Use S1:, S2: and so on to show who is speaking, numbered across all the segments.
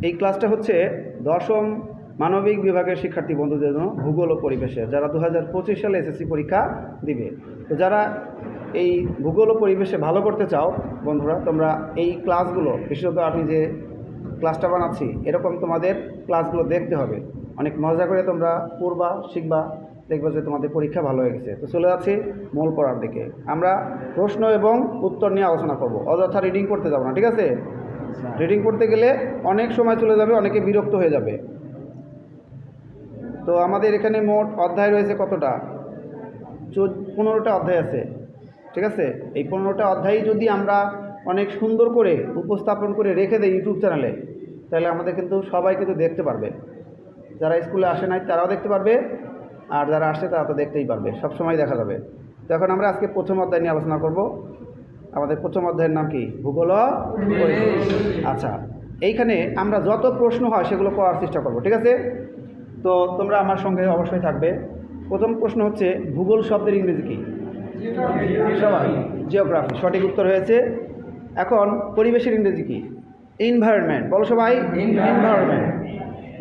S1: এই ক্লাসটা হচ্ছে দশম মানবিক বিভাগের শিক্ষার্থী বন্ধুদের জন্য ভূগোল ও পরিবেশের, যারা 2025 সালে এসএসসি পরীক্ষা দিবে। তো যারা এই ভূগোল ও পরিবেশে ভালো করতে চাও বন্ধুরা, তোমরা এই ক্লাসগুলো, বিশেষত আমি যে ক্লাসটা বানাচ্ছি এরকম তোমাদের ক্লাসগুলো দেখতে হবে। অনেক মজা করে তোমরা পড়বা, শিখবা, দেখবে যে তোমাদের পরীক্ষা ভালো হয়ে গেছে। তো চলে যাচ্ছি মূল পড়ার দিকে। আমরা প্রশ্ন এবং উত্তর নিয়ে আলোচনা করব, অযথা রিডিং করতে যাব না, ঠিক আছে? রিডিং করতে গেলে অনেক সময় চলে যাবে, অনেকে বিরক্ত হয়ে যাবে। তো আমাদের এখানে মোট অধ্যায় রয়েছে কতটা? 15টা অধ্যায় আছে, ঠিক আছে? এই 15টা অধ্যায় যদি আমরা অনেক সুন্দর করে উপস্থাপন করে রেখে দেই ইউটিউব চ্যানেলে, তাহলে আমাদের কিন্তু সবাই কিন্তু দেখতে পারবে। যারা স্কুলে আসে নাই তারাও দেখতে পারবে, আর যারা আসে তারা তো দেখতেই পারবে, সব সময় দেখা যাবে। তো এখন আমরা আজকে প্রথম অধ্যায় নিয়ে আলোচনা করব। আমাদের প্রথম অধ্যায়ের নাম কি? ভূগোল ও পরিবেশ। আচ্ছা, এইখানে আমরা যত প্রশ্ন হয় সেগুলো করার চেষ্টা করব, ঠিক আছে? তো তোমরা আমার সঙ্গে অবশ্যই থাকবে। প্রথম প্রশ্ন হচ্ছে, ভূগোল শব্দের ইংরেজি কী? সবাই জিওগ্রাফি, সঠিক উত্তর হয়েছে। এখন পরিবেশের ইংরেজি কী? এনভায়রনমেন্ট, বলো সবাই। এনভায়রনমেন্ট।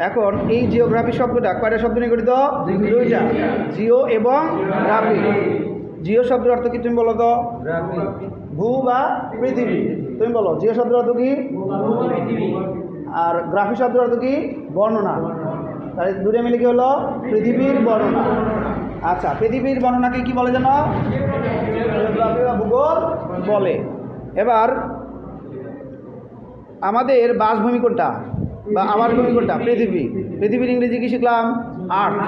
S1: এখন এই জিওগ্রাফি শব্দটা কয়টা শব্দ নিয়ে গঠিত? দুইটা, জিও এবং গ্রাফি। জিও শব্দের অর্থ কি তুমি বলো তো? ভূ বা পৃথিবী। তুমি বলো জিও শব্দের অর্থ কি? আর গ্রাফি শব্দের অর্থ কি? বর্ণনা। তাহলে দুটো মিলে কি হলো? পৃথিবীর বর্ণনা। আচ্ছা, পৃথিবীর বর্ণনাকে কি বলে জানো? জিওগ্রাফি বা ভূগোল বলে। এবার আমাদের বাসভূমি কোনটা বা আবাসভূমি কোনটা? পৃথিবী। পৃথিবীর ইংরেজি কি শিখলাম? আর্থ।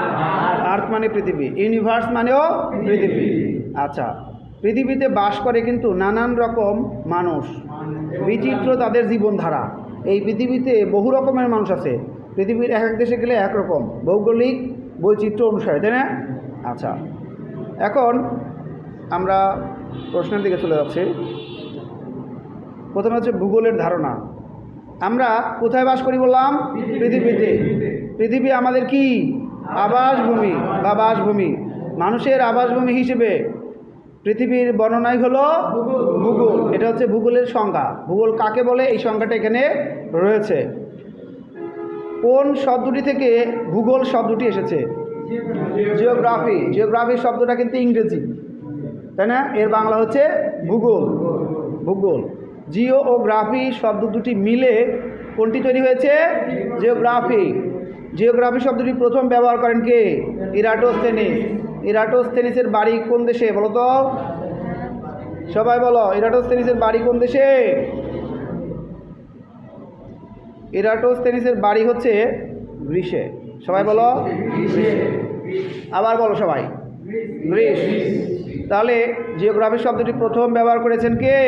S1: আর্থ মানে পৃথিবী, ইউনিভার্স মানেও পৃথিবী। আচ্ছা, পৃথিবীতে বাস করে কিন্তু নানান রকম মানুষ, বিচিত্র তাদের জীবনধারা। এই পৃথিবীতে বহু রকমের মানুষ আছে। পৃথিবীর এক এক দেশে গেলে একরকম ভৌগোলিক বৈচিত্র্য অনুসারে, তাই না? আচ্ছা, এখন আমরা প্রশ্নের দিকে চলে যাচ্ছি। প্রথমে হচ্ছে ভূগোলের ধারণা। আমরা কোথায় বাস করি বললাম? পৃথিবীতে। পৃথিবী আমাদের কি? আবাসভূমি বা বাসভূমি। মানুষের আবাসভূমি হিসেবে পৃথিবীর বর্ণনাই হলো ভূগোল। এটা হচ্ছে ভূগোলের সংজ্ঞা। ভূগোল কাকে বলে এই সংজ্ঞাটা এখানে রয়েছে। কোন শব্দটি থেকে ভূগোল শব্দটি এসেছে? জিওগ্রাফি। জিওগ্রাফি শব্দটা কিন্তু ইংরেজি, তাই না? এর বাংলা হচ্ছে ভূগোল। ভূগোল, জিও ও গ্রাফি শব্দ দুটি মিলে কোনটি তৈরি হয়েছে? জিওগ্রাফি। জিওগ্রাফি শব্দটি প্রথম ব্যবহার করেন কে? ইরাটোস্থেনিস। ইরাটোস্থেনিসের বাড়ি কোন দেশে বলো তো? সবাই বলো, ইরাটোস্থেনিসের বাড়ি কোন দেশে? ইরাটোস্থেনিসের বাড়ি হচ্ছে গ্রিসে। সবাই বলো, আবার বলো সবাই, গ্রিস। তাহলে জিওগ্রাফি শব্দটি প্রথম ব্যবহার করেছেন কে?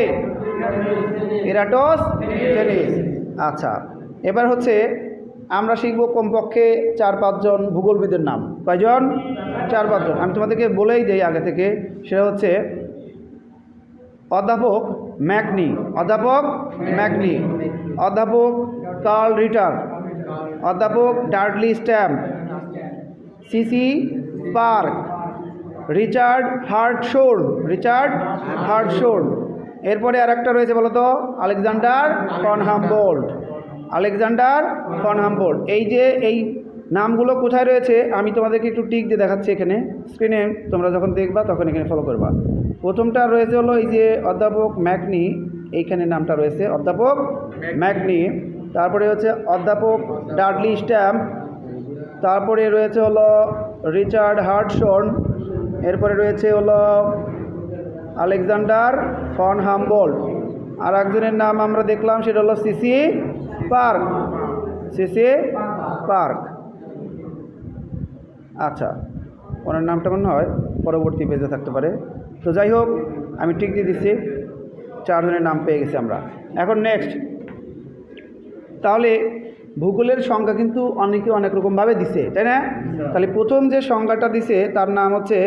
S1: ইরাটোস্থেনিস। আচ্ছা, এবার হচ্ছে আমরা শিখব কমপক্ষে 4-5 জন ভূগোলবিদের নাম। কয়জন? 4-5 জন। আমি তোমাদেরকে বলেই দিই আগে থেকে। সেটা হচ্ছে অধ্যাপক ম্যাকনি, অধ্যাপক ম্যাকনি, অধ্যাপক কার্ল রিটার, অধ্যাপক Dudley Stamp, CC Park, Richard Hartshorne, Richard Hartshorne. এরপরে আর একটা রয়েছে বলো তো? Alexander von Humboldt, Alexander von Humboldt. এই যে এই নামগুলো কোথায় রয়েছে আমি তোমাদেরকে একটু টিক দিয়ে দেখাচ্ছি এখানে স্ক্রিনে। তোমরা যখন দেখবা তখন এখানে ফলো করবা। প্রথমটা রয়েছে হলো এই যে অধ্যাপক ম্যাকনি, এইখানে নামটা রয়েছে অধ্যাপক ম্যাকনি। তারপরে হচ্ছে অধ্যাপক ডার্ডলি স্ট্যাম্প, তারপরে রয়েছে হলো রিচার্ড হার্টশোর্ন, এরপরে রয়েছে হলো আলেকজান্ডার ফন হামবোল্ট। আর একজনের নাম আমরা দেখলাম, সেটা হলো সিসি পার্ক, সিসি পার্ক। আচ্ছা, ওনার নামটা মনে হয় পরবর্তী পেজে থাকতে পারে। তো যাই হোক, আমি ঠিক দিয়ে দিচ্ছি, 4 জনের নাম পেয়ে গেছি আমরা। এখন নেক্সট, তাহলে ভূগোলের সংজ্ঞা কিন্তু অনেকে অনেক রকমভাবে দিছে, তাই না? তাহলে প্রথম যে সংজ্ঞাটা দিছে তার নাম হচ্ছে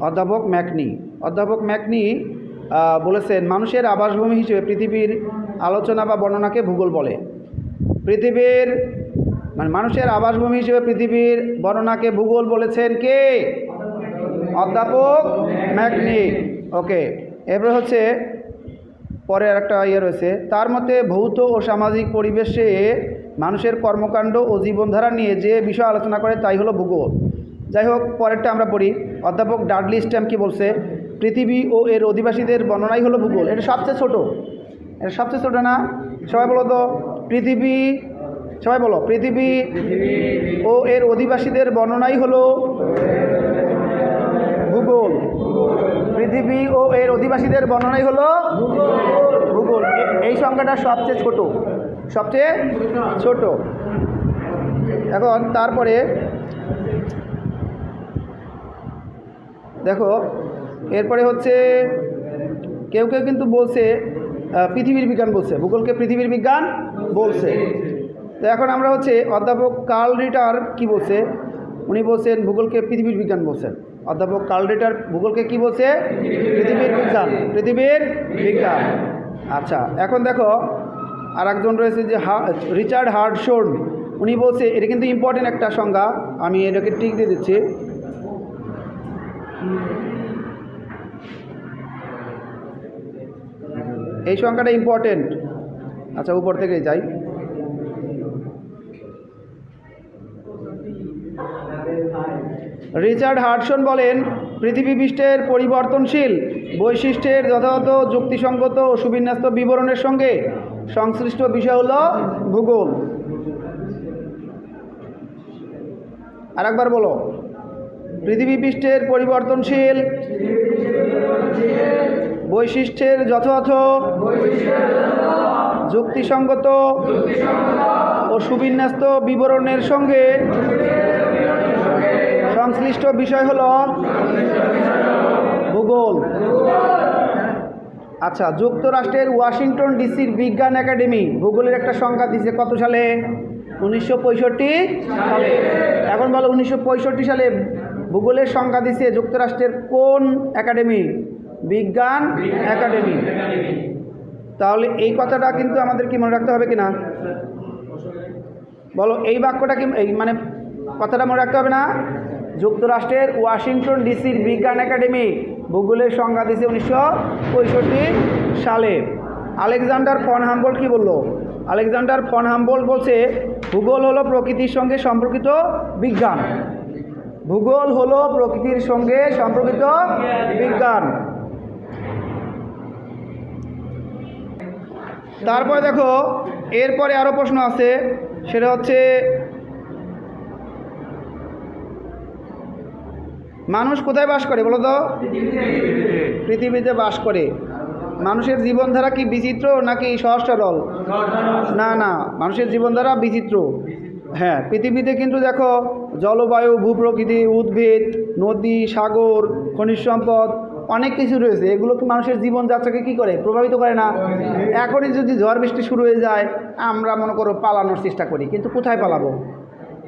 S1: অধ্যাপক ম্যাকনি। অধ্যাপক ম্যাকনি বলেছেন, মানুষের আবাসভূমি হিসেবে পৃথিবীর আলোচনা বা বর্ণনাকে ভূগোল বলে। পৃথিবীর মানে মানুষের আবাসভূমি হিসেবে পৃথিবীর বর্ণনাকে ভূগোল বলেছেন কে? অধ্যাপক ম্যাকনি। ওকে, এরপর হচ্ছে পরে একটা ইয়ে রয়েছে, তার মতে ভৌত ও সামাজিক পরিবেশে মানুষের কর্মকাণ্ড ও জীবনধারা নিয়ে যে বিষয় আলোচনা করে তাই হলো ভূগোল। যাই হোক, পরেরটা আমরা পড়ি। অধ্যাপক ডাডলি স্ট্যাম্প কি বলছে? পৃথিবী ও এর অধিবাসীদের বর্ণনাই হলো ভূগোল। এটা সবচেয়ে ছোট, এটা সবচেয়ে ছোট না? সবাই বলো তো, পৃথিবী, সবাই বলো, পৃথিবী ও এর অধিবাসীদের বর্ণনাই হলো ভূগোল। পৃথিবী ও এর অধিবাসীদের বর্ণনাই হলো ভূগোল। এই সংখ্যাটা সবচেয়ে ছোট, সবচেয়ে ছোট। এখন তারপরে দেখো, এরপরে হচ্ছে কেউ কেউ কিন্তু বলছে পৃথিবীর বিজ্ঞান বলছে, ভূগোলকে পৃথিবীর বিজ্ঞান বলছে। তো এখন আমরা হচ্ছে অধ্যাপক কার্ল রিটার কি বলছে? উনি বলছেন ভূগোলকে পৃথিবীর বিজ্ঞান বলছেন। অধ্যাপক কার্ল রিটার ভূগোলকে কি বলছে? পৃথিবীর বিজ্ঞান, পৃথিবীর বিজ্ঞান। আচ্ছা, এখন দেখো আর একজন রয়েছে যে রিচার্ড হার্ডশোর্ন, উনি বলছে, এটা কিন্তু ইম্পর্টেন্ট একটা সংজ্ঞা, আমি এটাকে টিক দিয়ে দিচ্ছি। এই সংখ্যাটা ইম্পর্টেন্ট। আচ্ছা, উপর থেকে যাই। রিচার্ড হার্ডসন বলেন, পৃথিবী পৃষ্ঠের পরিবর্তনশীল বৈশিষ্ট্যের যথাযথ যুক্তিসঙ্গত ও সুবিন্যস্ত বিবরণের সঙ্গে সংশ্লিষ্ট বিষয় হল ভূগোল। আর একবার বলো, পৃথিবী পৃষ্ঠের পরিবর্তনশীল বৈশিষ্ট্যের যথাযথ যুক্তিসঙ্গত ও সুবিন্যস্ত বিবরণের সঙ্গে সংশ্লিষ্ট বিষয় হল ভূগোল। আচ্ছা, যুক্তরাষ্ট্রের ওয়াশিংটন ডিসির বিজ্ঞান একাডেমি ভূগোলের একটা সংখ্যা দিয়েছে কত সালে? 1965 সালে। এখন বলো, 1965 সালে ভূগোলের সংখ্যা দিয়েছে যুক্তরাষ্ট্রের কোন একাডেমি? বিজ্ঞান একাডেমি। তাহলে এই কথাটা কিন্তু আমাদের কি মনে রাখতে হবে কিনা? বলো, এই বাক্যটা কি, এই মানে কথাটা মনে রাখতে হবে না? যুক্তরাষ্ট্রের ওয়াশিংটন ডিসির বিজ্ঞান একাডেমি ভূগোলের সংজ্ঞা দিয়েছে 1965 সালে। আলেকজান্ডার ফন হাম্বোল্ট কি বলল? আলেকজান্ডার ফন হাম্বোল্ট বলছে, ভূগোল হলো প্রকৃতির সঙ্গে সম্পর্কিত বিজ্ঞান। ভূগোল হলো প্রকৃতির সঙ্গে সম্পর্কিত বিজ্ঞান। তারপরে দেখো, এরপরে আরও প্রশ্ন আছে, সেটা হচ্ছে মানুষ কোথায় বাস করে বলো তো? পৃথিবীতে বাস করে। মানুষের জীবনধারা কি বিচিত্র নাকি সহজ সরল? না না, মানুষের জীবনধারা বিচিত্র। হ্যাঁ, পৃথিবীতে কিন্তু দেখো জলবায়ু, ভূপ্রকৃতি, উদ্ভিদ, নদী, সাগর, খনিজ সম্পদ অনেক কিছু রয়েছে। এগুলো কি মানুষের জীবনযাত্রাকে কী করে? প্রভাবিত করে না? এখনই যদি ঝড় বৃষ্টি শুরু হয়ে যায়, আমরা মনে করো পালানোর চেষ্টা করি, কিন্তু কোথায় পালাবো?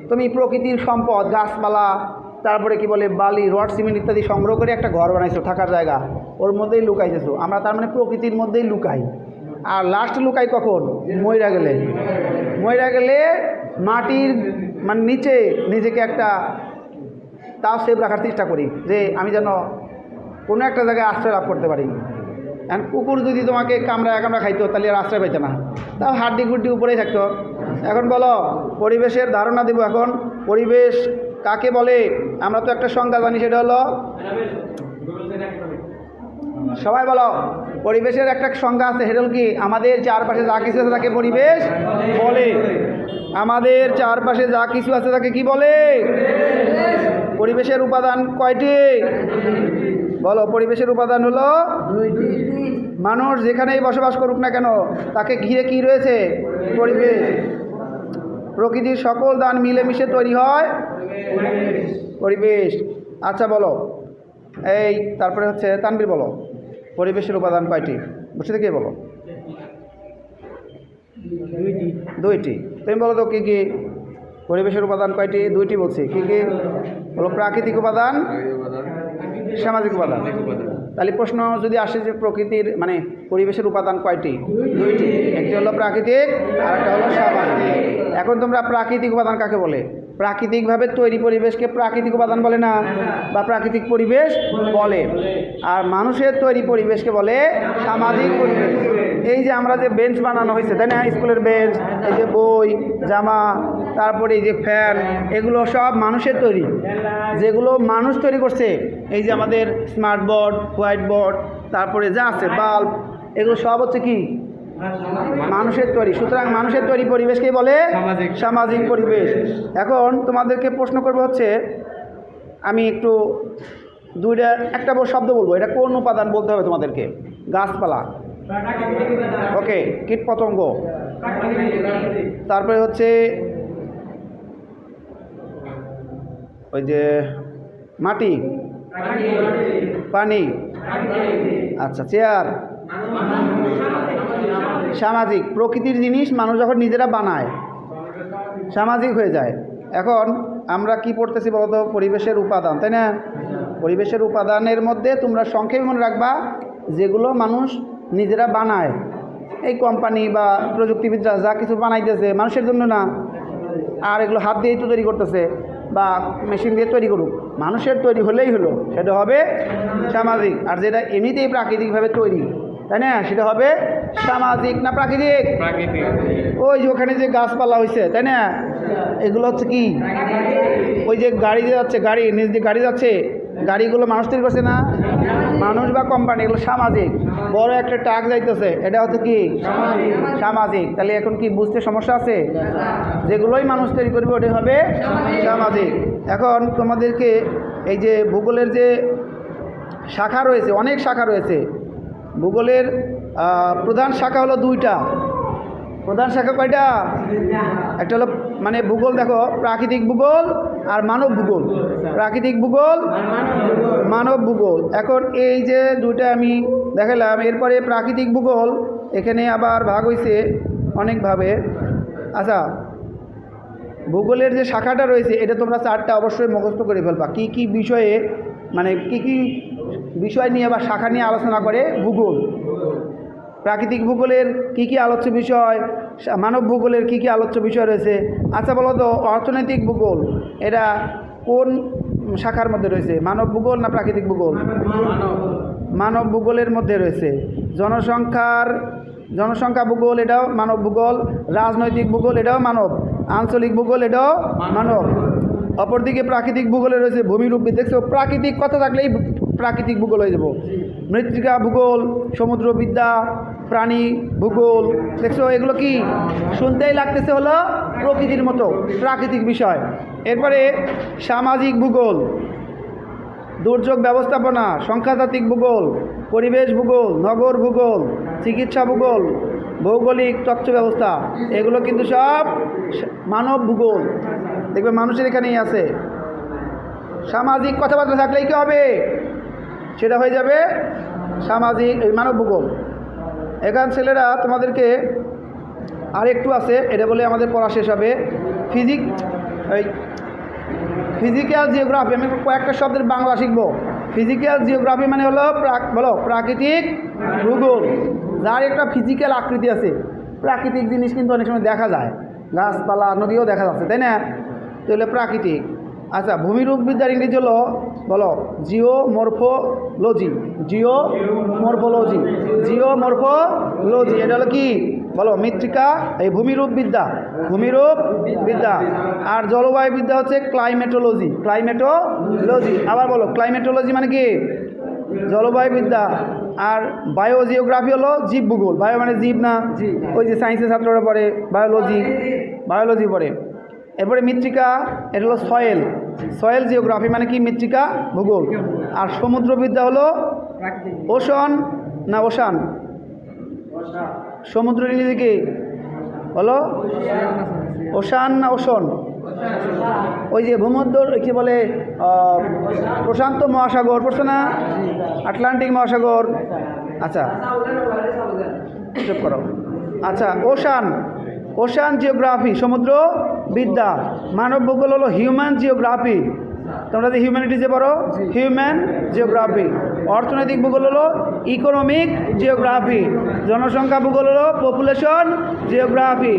S1: তুমি প্রকৃতির সম্পদ, গাছপালা, তারপরে কি বলে বালি, রড, সিমেন্ট ইত্যাদি সংগ্রহ করে একটা ঘর বানাইছো, থাকার জায়গা, ওর মধ্যেই লুকাইতেছো। আমরা তার মানে প্রকৃতির মধ্যেই লুকাই। আর লাস্ট লুকাই কখন? মইরা গেলে। মইরা গেলে মাটির মানে নিচে নিজেকে একটা তাও সেভ রাখার চেষ্টা করি, যে আমি যেন কোনো একটা জায়গায় আশ্রয় লাভ করতে পারি। এখন কুকুর যদি তোমাকে কামড়া খাইতো, তাহলে আর আশ্রয় পাইতো না, তাও হাড্ডি গুড্ডি উপরেই থাকতো। এখন বলো, পরিবেশের ধারণা দেব। এখন পরিবেশ কাকে বলে? আমরা তো একটা সংজ্ঞা জানি, সেটা হলো, সবাই বলো, পরিবেশের একটা সংজ্ঞা আছে, সেটা হল কি? আমাদের চারপাশে যা কিছু আছে তাকে পরিবেশ বলে। আমাদের চারপাশে যা কিছু আছে তাকে কি বলে? পরিবেশের উপাদান কয়টি? বলো, পরিবেশের উপাদান হলো মানুষ যেখানেই বসবাস করুক না কেন, তাকে ঘিরে কি রয়েছে? পরিবেশ। প্রকৃতির সকল দান মিলেমিশে তৈরি হয় পরিবেশ। আচ্ছা বলো, এই তারপরে হচ্ছে তানবীর বলো, পরিবেশের উপাদান কয়টি? বসে থেকে বলো। দুইটি। তুমি বলো তো কী কী? পরিবেশের উপাদান কয়টি? দুইটি বলছি। কী কী বলো? প্রাকৃতিক উপাদান, সামাজিক উপাদান। তাহলে প্রশ্ন যদি আসে যে প্রকৃতির মানে পরিবেশের উপাদান কয়টি? দুইটি। একটি হলো প্রাকৃতিক, আর একটা হলো সামাজিক। এখন তোমরা প্রাকৃতিক উপাদান কাকে বলে? প্রাকৃতিকভাবে তৈরি পরিবেশকে প্রাকৃতিক উপাদান বলে না, বা প্রাকৃতিক পরিবেশ বলে। আর মানুষের তৈরি পরিবেশকে বলে সামাজিক পরিবেশ। এই যে আমরা যে বেঞ্চ বানানো হয়েছে তাই না, স্কুলের বেঞ্চ, এই যে বই, জামা, তারপরে এই যে ফ্যান, এগুলো সব মানুষের তৈরি, যেগুলো মানুষ তৈরি করছে। এই যে আমাদের স্মার্ট বোর্ড, হোয়াইট বোর্ড, তারপরে যা আছে বাল্ব, এগুলো সব হচ্ছে কি মানুষের তৈরি। সুতরাং মানুষের তৈরি পরিবেশকে বলে সামাজিক পরিবেশ। এখন তোমাদেরকে প্রশ্ন করবো হচ্ছে, আমি একটু একটা শব্দ বলবো, এটা কোন উপাদান বলতে হবে তোমাদেরকে? গাছপালা, ওকে, কীট পতঙ্গ, তারপরে হচ্ছে ওই যে মাটি, পানি, আচ্ছা চেয়ার, সামাজিক। প্রকৃতির জিনিস মানুষ যখন নিজেরা বানায় সামাজিক হয়ে যায়। এখন আমরা কি পড়তেছি বলতো? পরিবেশের উপাদান, তাই না? পরিবেশের উপাদানের মধ্যে তোমরা সংক্ষেপে মনে রাখবা যেগুলো মানুষ নিজেরা বানায়, এই কোম্পানি বা প্রযুক্তিবিদরা যা কিছু বানাইতেছে মানুষের জন্য না, আর এগুলো হাত দিয়েই তো তৈরি করতেছে বা মেশিন দিয়ে তৈরি করুক, মানুষের তৈরি হলেই হলো, সেটা হবে সামাজিক। আর যেটা এমনিতেই প্রাকৃতিকভাবে তৈরি, তাই না, সেটা হবে সামাজিক না প্রাকৃতিক? ওই যে ওখানে যে গাছপালা হয়েছে, তাই না, এগুলো হচ্ছে কি? ওই যে গাড়ি যাচ্ছে, গাড়ি নিজ দিয়ে গাড়ি যাচ্ছে, গাড়িগুলো মানুষ তৈরি করছে না, মানুষ বা কোম্পানি, এগুলো সামাজিক। বড় একটা ট্রাক যাইতেছে, এটা হচ্ছে কি সামাজিক। তাহলে এখন কি বুঝতে সমস্যা আছে? যেগুলোই মানুষ তৈরি করবে ওটাই হবে সামাজিক। এখন তোমাদেরকে এই যে ভূগোলের যে শাখা রয়েছে, অনেক শাখা রয়েছে। ভূগোলের প্রধান শাখা হলো দুইটা। প্রধান শাখা কয়টা? একটা হলো মানে ভূগোল, দেখো, প্রাকৃতিক ভূগোল আর মানব ভূগোল। প্রাকৃতিক ভূগোল, মানব ভূগোল। এখন এই যে দুইটা আমি দেখালাম, এরপরে প্রাকৃতিক ভূগোল এখানে আবার ভাগ হয়েছে অনেকভাবে। আচ্ছা, ভূগোলের যে শাখাটা রয়েছে এটা তোমরা চারটা অবশ্যই মুখস্থ করে ফেলবা। কী কী বিষয়ে, মানে কী কী বিষয় নিয়ে বা শাখা নিয়ে আলোচনা করে ভূগোল। প্রাকৃতিক ভূগোলের কী কী আলোচ্য বিষয়, মানব ভূগোলের কী কী আলোচ্য বিষয় রয়েছে। আচ্ছা বলো তো, অর্থনৈতিক ভূগোল এটা কোন শাখার মধ্যে রয়েছে? মানব ভূগোল না প্রাকৃতিক ভূগোল? মানব ভূগোলের মধ্যে রয়েছে। জনসংখ্যা ভূগোল এটাও মানব ভূগোল। রাজনৈতিক ভূগোল এটাও মানব। আঞ্চলিক ভূগোল এটাও মানব। অপরদিকে প্রাকৃতিক ভূগোলে রয়েছে ভূমিরূপবিদ। দেখছো, প্রাকৃতিক কথা থাকলেই প্রাকৃতিক ভূগোল হয়ে যাব। মৃত্তিকা ভূগোল, সমুদ্রবিদ্যা, প্রাণী ভূগোল। দেখছো, এগুলো কি শুনতেই লাগতেছে হলো প্রকৃতির মতো, প্রাকৃতিক বিষয়। এরপরে সামাজিক ভূগোল, দুর্যোগ ব্যবস্থাপনা, সংখ্যাতাত্ত্বিক ভূগোল, পরিবেশ ভূগোল, নগর ভূগোল, চিকিৎসা ভূগোল, ভৌগোলিক তথ্য ব্যবস্থা, এগুলো কিন্তু সব মানব ভূগোল। দেখবে মানুষের এখানেই আছে। সামাজিক কথাবার্তা থাকলেই কী হবে? সেটা হয়ে যাবে সামাজিক মানব ভূগোল। এখান ছেলেরা তোমাদেরকে আর একটু আছে, এটা বলে আমাদের পড়া শেষ হবে। ফিজিক্যাল জিওগ্রাফি, আমি কয়েকটা শব্দের বাংলা শিখব। ফিজিক্যাল জিওগ্রাফি মানে হলো বলো প্রাকৃতিক ভূগোল, যার একটা ফিজিক্যাল আকৃতি আছে। প্রাকৃতিক জিনিস কিন্তু অনেক সময় দেখা যায়, গাছপালা, নদীও দেখা যাচ্ছে, তাই না? তো হলো প্রাকৃতিক। আচ্ছা, ভূমিরূপবিদ্যার ইংরেজি হলো বলো জিওমরফোলজি। জিওমরফোলজি, এটা হলো কি বলো? মৃত্তিকা, এই ভূমিরূপবিদ্যা, ভূমিরূপবিদ্যা। আর জলবায়ুবিদ্যা হচ্ছে ক্লাইমেটোলজি। আবার বলো ক্লাইমেটোলজি মানে কি? জলবায়ুবিদ্যা। আর বায়োজিওগ্রাফি হলো জীব ভূগোল। বায়ো মানে জীব না, ওই যে সায়েন্সের ছাত্ররা পড়ে বায়োলজি পড়ে। এরপরে মৃত্তিকা, এটা হলো সয়েল জিওগ্রাফি মানে কি? মৃত্তিকা ভূগোল। আর সমুদ্রবিদ্যা হলো ওশান। সমুদ্র ইংরেজি কি হলো? ওশান না ওশন? ওই যে ভূমধ্য কি বলে, প্রশান্ত মহাসাগর পড়ছো না? আটলান্টিক মহাসাগর। আচ্ছা চুপ করো। আচ্ছা, ওশান জিওগ্রাফি সমুদ্র বিদ্যা। মানব ভূগোল হলো হিউম্যান জিওগ্রাফি। তোমরা যে হিউম্যানিটিজে পড়ো, হিউম্যান জিওগ্রাফি। অর্থনৈতিক ভূগোল হলো ইকোনমিক জিওগ্রাফি। জনসংখ্যা ভূগোল হলো পপুলেশন জিওগ্রাফি।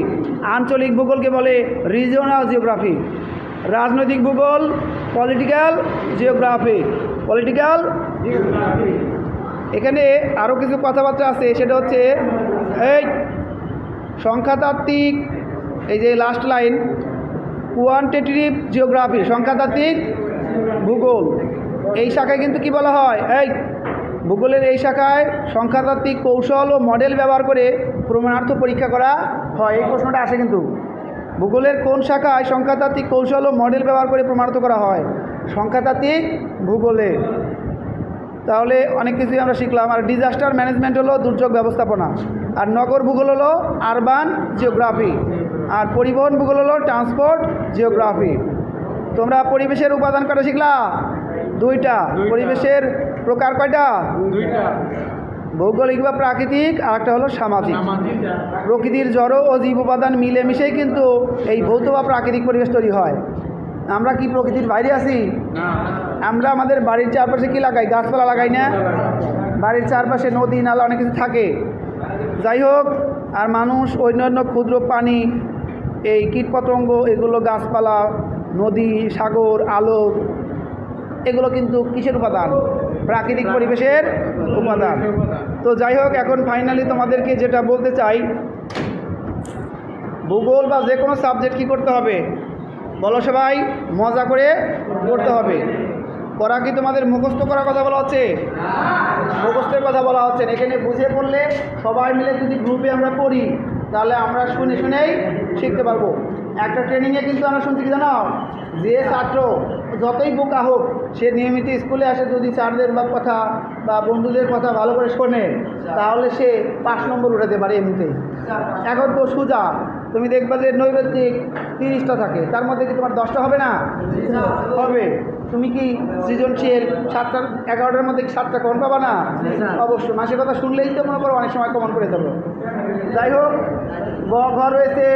S1: আঞ্চলিক ভূগোলকে বলে রিজিওনাল জিওগ্রাফি। রাজনৈতিক ভূগোল পলিটিক্যাল জিওগ্রাফি। এখানে আরও কিছু কথাবার্তা আছে, সেটা হচ্ছে এই সংখ্যাতাত্ত্বিক, এই যে লাস্ট লাইন, কোয়ান্টিটেটিভ জিওগ্রাফি, সংখ্যাতাত্ত্বিক ভূগোল, এই শাখায় কিন্তু কি বলা হয়, এই ভূগোলের এই শাখায় সংখ্যাতাত্ত্বিক কৌশল ও মডেল ব্যবহার করে প্রমাণার্থ পরীক্ষা করা হয়। এই প্রশ্নটা আসে কিন্তু, ভূগোলের কোন শাখায় সংখ্যাতাত্ত্বিক কৌশল ও মডেল ব্যবহার করে প্রমাণিত করা হয়? সংখ্যাতাত্ত্বিক ভূগোলে। তাহলে অনেক কিছুই আমরা শিখলাম। আর ডিজাস্টার ম্যানেজমেন্ট হলো দুর্যোগ ব্যবস্থাপনা, আর নগর ভূগোল হলো আরবান জিওগ্রাফি, আর পরিবহন ভূগোল হলো ট্রান্সপোর্ট জিওগ্রাফি। তোমরা পরিবেশের উপাদান কটা শিখলা? দুইটা। পরিবেশের প্রকার কয়টা?
S2: দুইটা।
S1: ভৌগোলিক বা প্রাকৃতিক, আর একটা হলো সামাজিক। প্রকৃতির জড় ও জীব উপাদান মিলেমিশেই কিন্তু এই ভৌত বা প্রাকৃতিক পরিবেশ তৈরি হয়। আমরা কি প্রকৃতির বাইরে আছি? আমরা আমাদের বাড়ির চারপাশে কি লাগাই? গাছপালা লাগাই না? বাড়ির চারপাশে নদী নালা অনেক কিছু থাকে। যাই হোক, আর মানুষ, অন্যান্য ক্ষুদ্র প্রাণী, এই কীটপতঙ্গ, এগুলো গাছপালা, নদী, সাগর, আলো, এগুলো কিন্তু কিসের উপাদান? প্রাকৃতিক পরিবেশের উপাদান। তো যাই হোক, এখন ফাইনালি তোমাদেরকে যেটা বলতে চাই, ভূগোল বা যে কোনো সাবজেক্ট কী করতে হবে বলো সবাই? মজা করে পড়তে হবে। পড়া কি তোমাদের মুখস্থ করার কথা বলা হচ্ছে? মুখস্থের কথা বলা হচ্ছে। এখানে বুঝে পড়লে সবাই মিলে যদি গ্রুপে আমরা পড়ি, তাহলে আমরা শুনে শুনেই শিখতে পারবো। একটা ট্রেনিংয়ে কিন্তু আমরা শুনছি কি জানো, যে ছাত্র যতই বোকা হোক, সে নিয়মিত স্কুলে আসে, যদি স্যারদের বা কথা বা বন্ধুদের কথা ভালো করে শোনে, তাহলে সে 5 নম্বর উঠাতে পারে এমনিতেই। এখন তো সোজা, তুমি দেখবা যে নৈবেদিক 30টা থাকে, তার মধ্যে কি তোমার 10টা হবে না? হবে। তুমি কি সৃজনশীল 7টা 11টার মধ্যে 7টা কমন পাবা না? অবশ্যই। মাসের কথা শুনলেই তো মনে করো অনেক সময় কমন করে দেবো। যাই হোক, গ ঘ রয়েছে।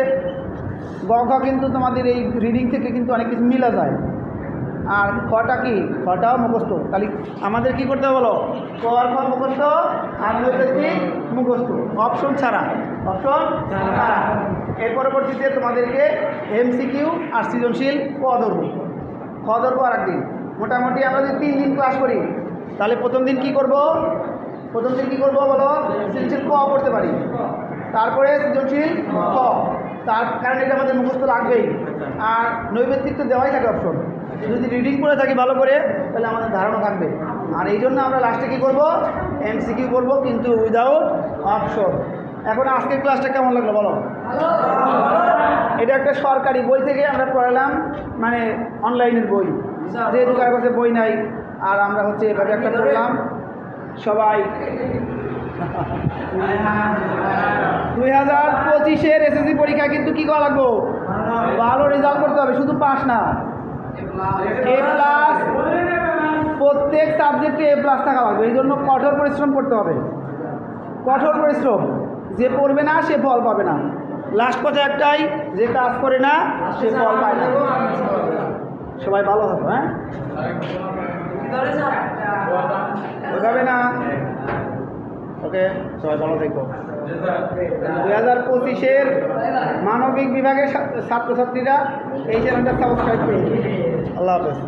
S1: গ ঘ কিন্তু তোমাদের এই রিডিং থেকে কিন্তু অনেক কিছু মিলা যায়। আর খটা কি? খটাও মুখস্থ। তাহলে আমাদের কি করতে হবে বলো? ক আর খ মুখস্থ, আর নৈবেদিক মুখস্থ, অপশন ছাড়া। অপশন ছাড়া। এর পরবর্তীতে তোমাদেরকে এমসিকিউ আর সৃজনশীল ক ধরবো, খ ধরবো আর একদিন। মোটামুটি আমরা যদি 3 দিন ক্লাস করি, তাহলে প্রথম দিন কি করব? প্রথম দিন কি করবো বলো? সৃজনশীল ক পড়তে পারি, তারপরে সৃজনশীল খ, তার কারণ এটা আমাদের মুখস্থ লাগবেই। আর নৈবেদিক তো দেওয়াই থাকে অপশন। যদি রিডিং করে থাকি ভালো করে, তাহলে আমাদের ধারণা থাকবে। আর এই জন্য আমরা লাস্টে কী করবো? এমসিকিউ করবো, কিন্তু উইদাউট অপশন। এখন আজকের ক্লাসটা কেমন লাগলো বলো? এটা একটা সরকারি বই থেকে আমরা পড়ালাম, মানে অনলাইনের বই, যেহেতু কারো কাছে বই নাই, আর আমরা হচ্ছে এভাবে একটা পড়লাম সবাই। 2025-এর এসএসসি পরীক্ষা কিন্তু কী করা লাগবো? ভালো রেজাল্ট করতে হবে, শুধু পাস না, এ প্লাস। প্রত্যেক সাবজেক্টে এ প্লাস থাকা লাগবে। এই জন্য কঠোর পরিশ্রম করতে হবে, কঠোর পরিশ্রম। যে পড়বে না সে ফল পাবে না। লাস্ট কথা একটাই, যে কাজ করে না সে ফল পায় না। সবাই ভালো থাকো। হ্যাঁ, ওইভাবে না। ওকে, সবাই ভালো থাকবো। 2025-এর মানবিক বিভাগের ছাত্রছাত্রীরা এই চ্যানেলটা সাবস্ক্রাইব করুন। আল্লাহ হাফেজ।